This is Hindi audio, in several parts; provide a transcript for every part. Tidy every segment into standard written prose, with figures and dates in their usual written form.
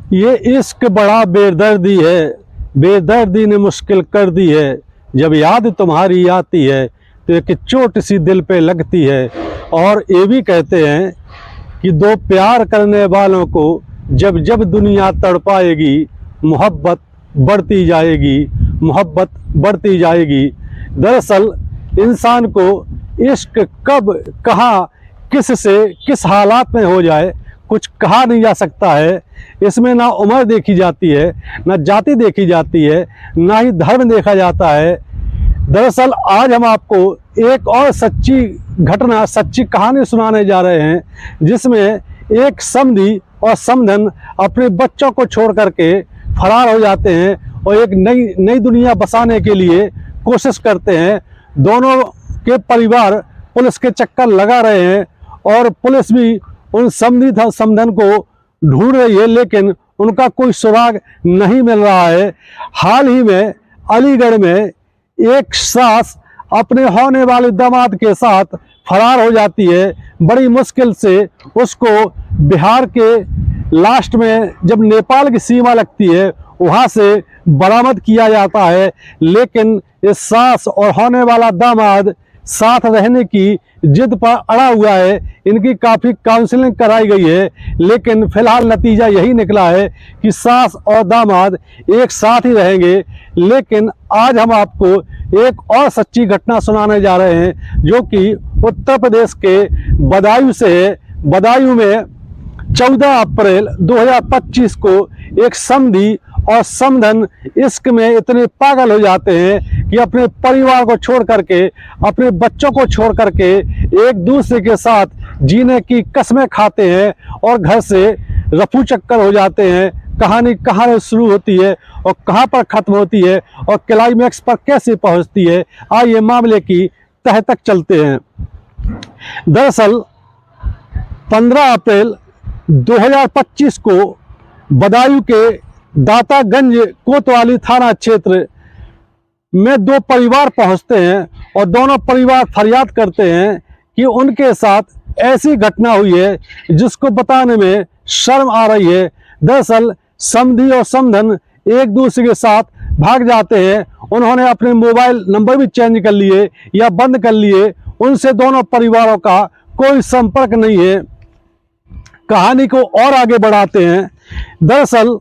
ये इश्क बड़ा बेदर्दी है, बेदर्दी ने मुश्किल कर दी है। जब याद तुम्हारी आती है तो एक चोट सी दिल पे लगती है। और ये भी कहते हैं कि दो प्यार करने वालों को जब जब दुनिया तड़पाएगी, मोहब्बत बढ़ती जाएगी, मोहब्बत बढ़ती जाएगी। दरअसल इंसान को इश्क कब, कहाँ, किस से किस हालात में हो जाए कुछ कहा नहीं जा सकता है। इसमें ना उम्र देखी जाती है, ना जाति देखी जाती है, ना ही धर्म देखा जाता है। दरअसल आज हम आपको एक और सच्ची घटना, सच्ची कहानी सुनाने जा रहे हैं, जिसमें एक समधी और समधन अपने बच्चों को छोड़ करके फरार हो जाते हैं और एक नई दुनिया बसाने के लिए कोशिश करते हैं। दोनों के परिवार पुलिस के चक्कर लगा रहे हैं और पुलिस भी उन समधी समधन को ढूंढ रही है, लेकिन उनका कोई सुराग नहीं मिल रहा है। हाल ही में अलीगढ़ में एक सास अपने होने वाले दामाद के साथ फरार हो जाती है। बड़ी मुश्किल से उसको बिहार के लास्ट में जब नेपाल की सीमा लगती है वहाँ से बरामद किया जाता है, लेकिन इस सास और होने वाला दामाद साथ रहने की जिद पर अड़ा हुआ है। इनकी काफ़ी काउंसलिंग कराई गई है, लेकिन फिलहाल नतीजा यही निकला है कि सास और दामाद एक साथ ही रहेंगे। लेकिन आज हम आपको एक और सच्ची घटना सुनाने जा रहे हैं, जो कि उत्तर प्रदेश के बदायूं से है। बदायूं में 14 अप्रैल 2025 को एक समधी और समधन इश्क में इतने पागल हो जाते हैं कि अपने परिवार को छोड़ करके, अपने बच्चों को छोड़ करके एक दूसरे के साथ जीने की कसमें खाते हैं और घर से रफू चक्कर हो जाते हैं। कहानी कहाँ से शुरू होती है और कहाँ पर ख़त्म होती है और क्लाइमैक्स पर कैसे पहुंचती है, आइए मामले की तह तक चलते हैं। दरअसल 15 अप्रैल 2025 को बदायूं के दातागंज कोतवाली थाना क्षेत्र में दो परिवार पहुंचते हैं और दोनों परिवार फरियाद करते हैं कि उनके साथ ऐसी घटना हुई है जिसको बताने में शर्म आ रही है। दरअसल समधी और समधन एक दूसरे के साथ भाग जाते हैं। उन्होंने अपने मोबाइल नंबर भी चेंज कर लिए या बंद कर लिए। उनसे दोनों परिवारों का कोई संपर्क नहीं है। कहानी को और आगे बढ़ाते हैं। दरअसल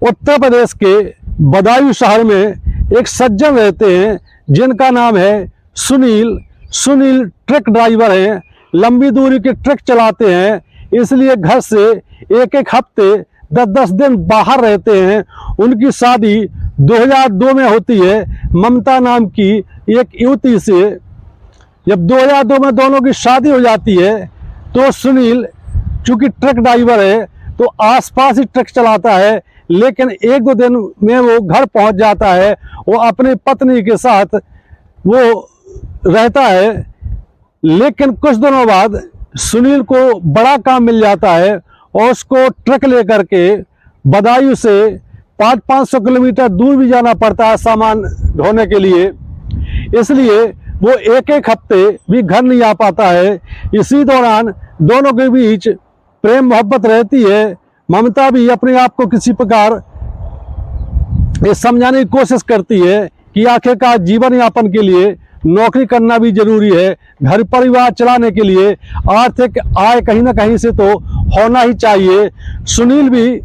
उत्तर प्रदेश के बदायूं शहर में एक सज्जन रहते हैं जिनका नाम है सुनील। सुनील ट्रक ड्राइवर हैं, लंबी दूरी के ट्रक चलाते हैं, इसलिए घर से एक एक हफ्ते 10-10 दिन बाहर रहते हैं। उनकी शादी 2002 में होती है ममता नाम की एक युवती से। जब 2002 में दोनों की शादी हो जाती है तो सुनील चूंकि ट्रक ड्राइवर है तो आसपास ही ट्रक चलाता है, लेकिन 1-2 दिन में वो घर पहुंच जाता है। वो अपनी पत्नी के साथ वो रहता है, लेकिन कुछ दिनों बाद सुनील को बड़ा काम मिल जाता है और उसको ट्रक लेकर के बदायूं से 500-500 किलोमीटर दूर भी जाना पड़ता है सामान ढोने के लिए। इसलिए वो एक एक हफ्ते भी घर नहीं आ पाता है। इसी दौरान दोनों के बीच प्रेम मोहब्बत रहती है। ममता भी अपने आप को किसी प्रकार ये समझाने की कोशिश करती है कि आखिरकार जीवन यापन के लिए नौकरी करना भी जरूरी है, घर परिवार चलाने के लिए आर्थिक आय कहीं ना कहीं से तो होना ही चाहिए। सुनील भी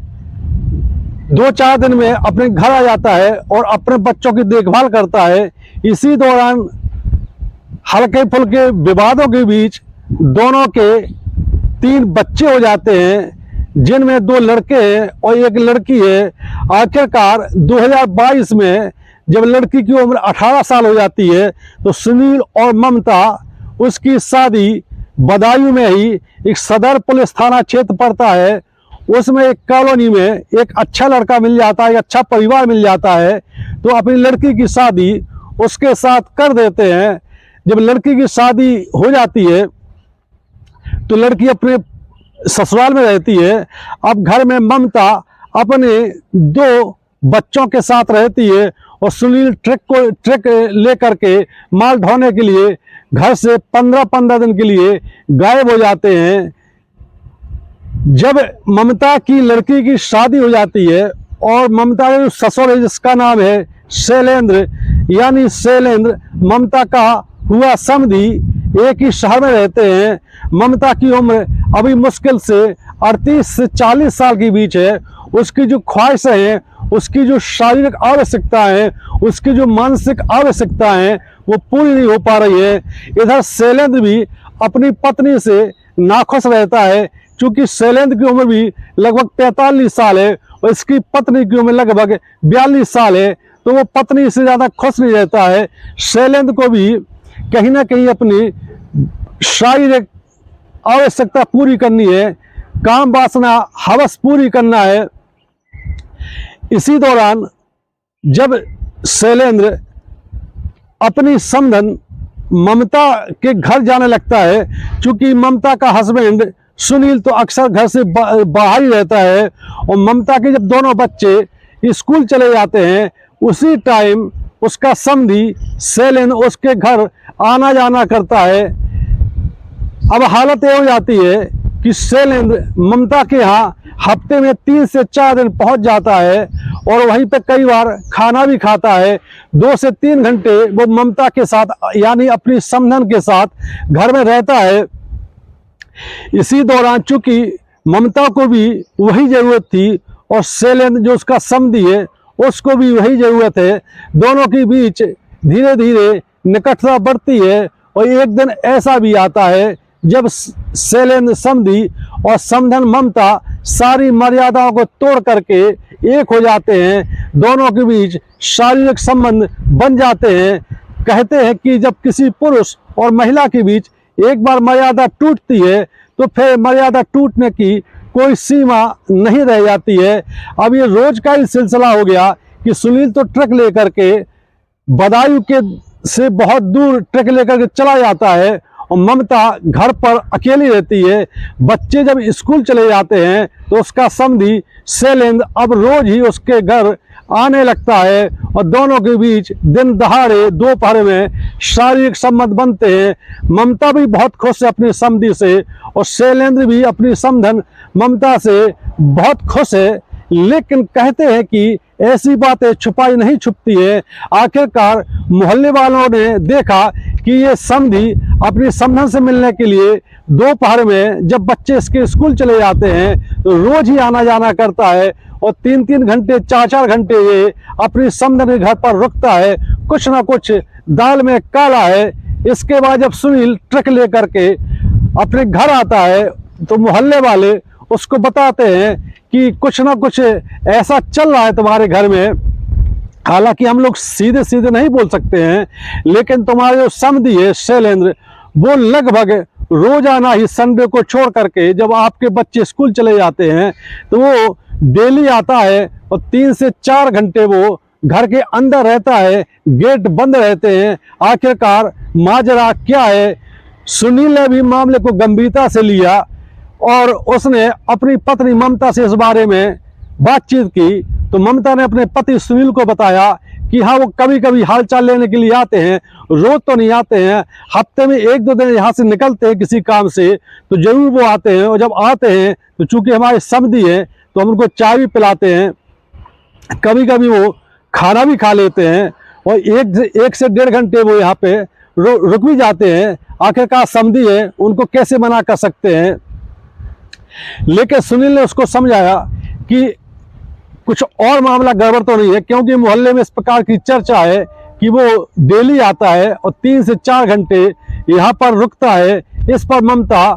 2-4 दिन में अपने घर आ जाता है और अपने बच्चों की देखभाल करता है। इसी दौरान हल्के फुल्के विवादों के बीच दोनों के 3 बच्चे हो जाते हैं, जिनमें 2 लड़के हैं और 1 लड़की है। आखिरकार 2022 में जब लड़की की उम्र 18 साल हो जाती है तो सुनील और ममता उसकी शादी बदायूं में ही एक सदर पुलिस थाना क्षेत्र पड़ता है, उसमें एक कॉलोनी में एक अच्छा लड़का मिल जाता है, एक अच्छा परिवार मिल जाता है, तो अपनी लड़की की शादी उसके साथ कर देते हैं। जब लड़की की शादी हो जाती है तो लड़की अपने ससुराल में रहती है। अब घर में ममता अपने 2 बच्चों के साथ रहती है और सुनील ट्रक लेकर के माल ढोने के लिए घर से 15-15 दिन के लिए गायब हो जाते हैं। जब ममता की लड़की की शादी हो जाती है और ममता का जो ससुर है जिसका नाम है शैलेंद्र, यानी शैलेंद्र ममता का हुआ समधी, एक ही शहर में रहते हैं। ममता की उम्र अभी मुश्किल से 38 से 40 साल के बीच है। उसकी जो ख्वाहिशें हैं, उसकी जो शारीरिक आवश्यकताएं हैं, उसकी जो मानसिक आवश्यकताएं हैं, वो पूरी नहीं हो पा रही है। इधर शैलेंद्र भी अपनी पत्नी से नाखुश रहता है, क्योंकि शैलेंद्र की उम्र भी लगभग 45 साल है और इसकी पत्नी की उम्र लगभग 42 साल है, तो वो पत्नी से ज़्यादा खुश नहीं रहता है। शैलेंद्र को भी कहीं ना कहीं अपनी शारीरिक आवश्यकता पूरी करनी है, काम वासना हवस पूरी करना है। इसी दौरान जब शैलेंद्र अपनी समधन ममता के घर जाने लगता है, क्योंकि ममता का हस्बैंड सुनील तो अक्सर घर से बाहर ही रहता है, और ममता के जब दोनों बच्चे स्कूल चले जाते हैं उसी टाइम उसका समधी शैलेंद्र उसके घर आना जाना करता है। अब हालत ये हो जाती है कि शैलेंद्र ममता के यहाँ हफ्ते में 3 से 4 दिन पहुंच जाता है और वहीं पे कई बार खाना भी खाता है। 2 से 3 घंटे वो ममता के साथ, यानी अपनी समधन के साथ घर में रहता है। इसी दौरान चूंकि ममता को भी वही जरूरत थी और शैलेंद्र जो उसका समधी है उसको भी वही जरूरत है, दोनों के बीच धीरे धीरे निकटता बढ़ती है। और एक दिन ऐसा भी आता है जब शैलेंद्र समधी और समधन ममता सारी मर्यादाओं को तोड़ करके एक हो जाते हैं, दोनों के बीच शारीरिक संबंध बन जाते हैं। कहते हैं कि जब किसी पुरुष और महिला के बीच एक बार मर्यादा टूटती है तो फिर मर्यादा टूटने की कोई सीमा नहीं रह जाती है। अब ये रोज का ही सिलसिला हो गया कि सुनील तो ट्रक लेकर के बदायूं के से बहुत दूर ट्रक लेकर के चला जाता है और ममता घर पर अकेली रहती है। बच्चे जब स्कूल चले जाते हैं तो उसका समधी शैलेंद्र अब रोज ही उसके घर आने लगता है और दोनों के बीच दिन दहाड़े दोपहर में शारीरिक संबंध बनते हैं। ममता भी बहुत खुश है अपनी समधी से और शैलेंद्र भी अपनी समधन ममता से बहुत खुश है। लेकिन कहते हैं कि ऐसी बातें छुपाई नहीं छुपती है। आखिरकार मोहल्ले वालों ने देखा कि ये समधी अपनी समधन से मिलने के लिए दोपहर में जब बच्चे इसके स्कूल चले जाते हैं तो रोज ही आना जाना करता है और 3-3 घंटे 4-4 घंटे ये अपनी समधन के घर पर रुकता है। कुछ ना कुछ दाल में काला है। इसके बाद जब सुनील ट्रक लेकर के अपने घर आता है तो मोहल्ले वाले उसको बताते हैं कि कुछ ना कुछ ऐसा चल रहा है तुम्हारे घर में। हालांकि हम लोग सीधे सीधे नहीं बोल सकते हैं, लेकिन तुम्हारे जो समधी है शैलेंद्र वो लगभग रोजाना ही संडे को छोड़ करके जब आपके बच्चे स्कूल चले जाते हैं तो वो डेली आता है और 3 से 4 घंटे वो घर के अंदर रहता है, गेट बंद रहते हैं। आखिरकार माजरा क्या है? सुनील ने भी मामले को गंभीरता से लिया और उसने अपनी पत्नी ममता से इस बारे में बातचीत की। तो ममता ने अपने पति सुनील को बताया कि हाँ वो कभी कभी हालचाल लेने के लिए आते हैं, रोज तो नहीं आते हैं, हफ्ते में 1-2 दिन यहाँ से निकलते हैं किसी काम से तो जरूर वो आते हैं। और जब आते हैं तो चूंकि हमारे समधी हैं तो हम उनको चाय भी पिलाते हैं, कभी कभी वो खाना भी खा लेते हैं और 1 से 1.5 घंटे वो यहाँ पे रुक भी जाते हैं। आखिरकार समधी है, उनको कैसे मना कर सकते हैं। लेकिन सुनील ने उसको समझाया कि कुछ और मामला गड़बड़ तो नहीं है, क्योंकि मोहल्ले में इस प्रकार की चर्चा है कि वो डेली आता है और 3 से 4 घंटे यहाँ पर रुकता है। इस पर ममता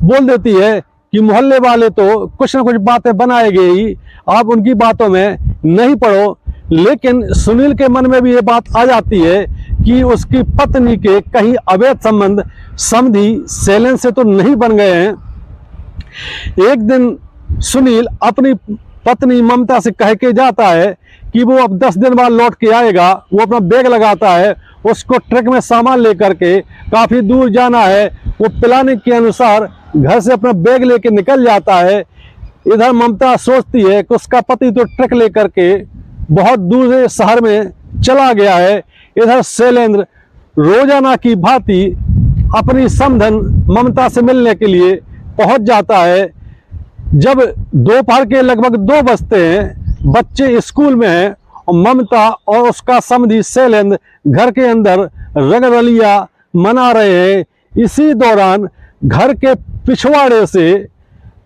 बोल देती है कि मोहल्ले वाले तो कुछ ना कुछ बातें बनाएंगे ही, आप उनकी बातों में नहीं पड़ो। लेकिन सुनील के मन में भी ये बात आ जाती है कि उसकी पत्नी के कहीं अवैध संबंध समधी शैलेंद्र से तो नहीं बन गए हैं। एक दिन सुनील अपनी पत्नी ममता से कह के जाता है कि वो अब 10 दिन बाद लौट के आएगा। वो अपना बैग लगाता है, उसको ट्रक में सामान लेकर के काफ़ी दूर जाना है। वो प्लानिंग के अनुसार घर से अपना बैग लेके निकल जाता है। इधर ममता सोचती है कि उसका पति तो ट्रक लेकर के बहुत दूर से शहर में चला गया है। इधर शैलेंद्र रोजाना की भांति अपनी समधन ममता से मिलने के लिए पहुंच जाता है। जब दोपहर के लगभग 2 बजते हैं, बच्चे स्कूल में हैं और ममता और उसका समधी शैलेंद्र घर के अंदर रंगरलिया मना रहे हैं। इसी दौरान घर के पिछवाड़े से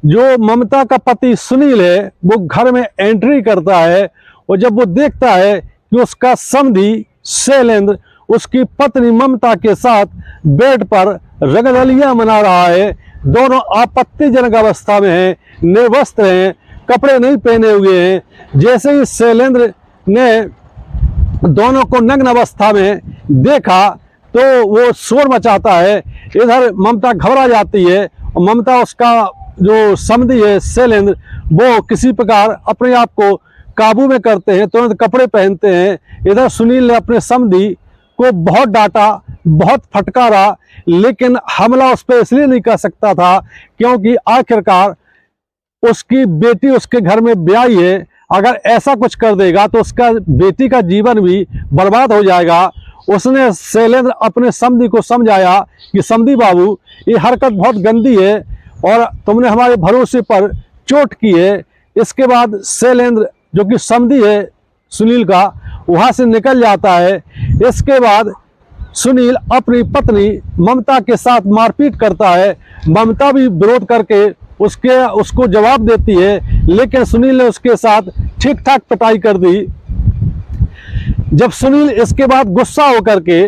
जो ममता का पति सुनील है वो घर में एंट्री करता है, और जब वो देखता है कि उसका समधी शैलेंद्र उसकी पत्नी ममता के साथ बेड पर रंगरलिया मना रहा है, दोनों आपत्तिजनक अवस्था में हैं, निर्वस्त्र हैं, कपड़े नहीं पहने हुए हैं। जैसे ही शैलेंद्र ने दोनों को नग्न अवस्था में देखा तो वो शोर मचाता है। इधर ममता घबरा जाती है और ममता उसका जो समधी है शैलेंद्र वो किसी प्रकार अपने आप को काबू में करते हैं, तुरंत कपड़े पहनते हैं। इधर सुनील ने अपने समधी को बहुत डांटा, बहुत फटकारा, लेकिन हमला उस पर इसलिए नहीं कर सकता था क्योंकि आखिरकार उसकी बेटी उसके घर में ब्याही है। अगर ऐसा कुछ कर देगा तो उसका बेटी का जीवन भी बर्बाद हो जाएगा। उसने शैलेंद्र अपने समधी को समझाया कि समधी बाबू, ये हरकत बहुत गंदी है और तुमने हमारे भरोसे पर चोट की है। इसके बाद शैलेंद्र जो कि समधी है सुनील का, वहां से निकल जाता है। इसके बाद सुनील अपनी पत्नी ममता के साथ मारपीट करता है। ममता भी विरोध करके उसको जवाब देती है, लेकिन सुनील ने उसके साथ ठीक ठाक पिटाई कर दी। जब सुनील इसके बाद गुस्सा होकर के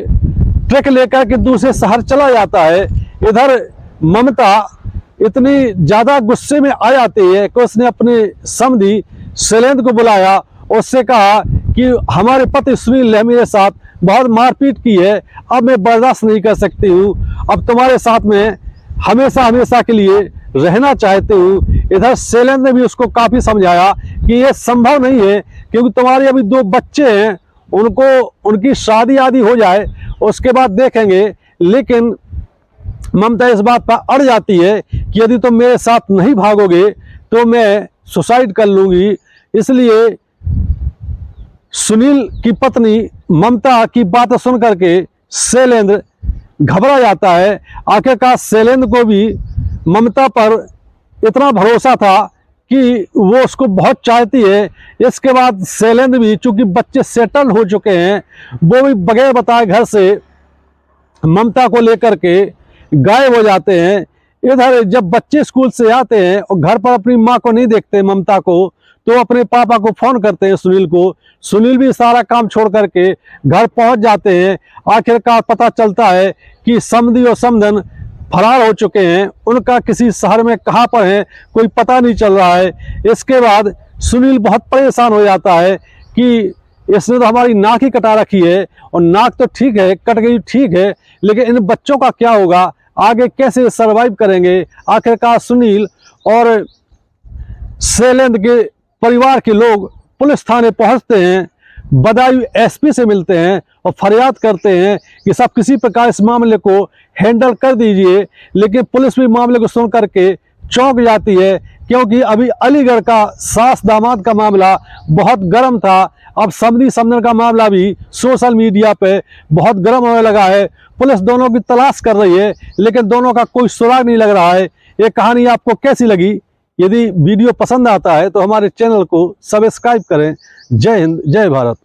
ट्रक लेकर के दूसरे शहर चला जाता है, इधर ममता इतनी ज्यादा गुस्से में आ जाती है कि उसने अपने समधी शैलेंद्र को बुलाया और उससे कहा कि हमारे पति सुनील ने मेरे साथ बहुत मारपीट की है, अब मैं बर्दाश्त नहीं कर सकती हूँ, अब तुम्हारे साथ में हमेशा हमेशा के लिए रहना चाहती हूँ। इधर शैलेंद्र ने भी उसको काफी समझाया कि ये संभव नहीं है क्योंकि तुम्हारे अभी 2 बच्चे हैं, उनकी शादी आदि हो जाए उसके बाद देखेंगे। लेकिन ममता इस बात पर अड़ जाती है कि यदि तुम मेरे साथ नहीं भागोगे तो मैं सुसाइड कर लूंगी। इसलिए सुनील की पत्नी ममता की बात सुन करके शैलेंद्र घबरा जाता है। आखिरकार शैलेंद्र को भी ममता पर इतना भरोसा था कि वो उसको बहुत चाहती है। इसके बाद शैलेंद्र भी, चूंकि बच्चे सेटल हो चुके हैं, वो भी बगैर बताए घर से ममता को लेकर के गायब हो जाते हैं। इधर जब बच्चे स्कूल से आते हैं और घर पर अपनी माँ को नहीं देखते ममता को, तो अपने पापा को फोन करते हैं सुनील को। सुनील भी सारा काम छोड़ करके घर पहुंच जाते हैं। आखिरकार पता चलता है कि समधी और समधन फरार हो चुके हैं, उनका किसी शहर में कहाँ पर है कोई पता नहीं चल रहा है। इसके बाद सुनील बहुत परेशान हो जाता है कि इसने तो हमारी नाक ही कटा रखी है, और नाक तो ठीक है, कट गई ठीक है, लेकिन इन बच्चों का क्या होगा, आगे कैसे सरवाइव करेंगे। आखिरकार सुनील और शैलेंद्र के परिवार के लोग पुलिस थाने पहुंचते हैं, बदायूं एसपी से मिलते हैं और फरियाद करते हैं कि सब किसी प्रकार इस मामले को हैंडल कर दीजिए। लेकिन पुलिस भी मामले को सुन करके चौंक जाती है क्योंकि अभी अलीगढ़ का सास दामाद का मामला बहुत गर्म था। अब समधी समधन का मामला भी सोशल मीडिया पे बहुत गर्म होने लगा है। पुलिस दोनों की तलाश कर रही है, लेकिन दोनों का कोई सुराग नहीं लग रहा है। ये कहानी आपको कैसी लगी? यदि वीडियो पसंद आता है तो हमारे चैनल को सब्सक्राइब करें। जय हिंद, जय भारत।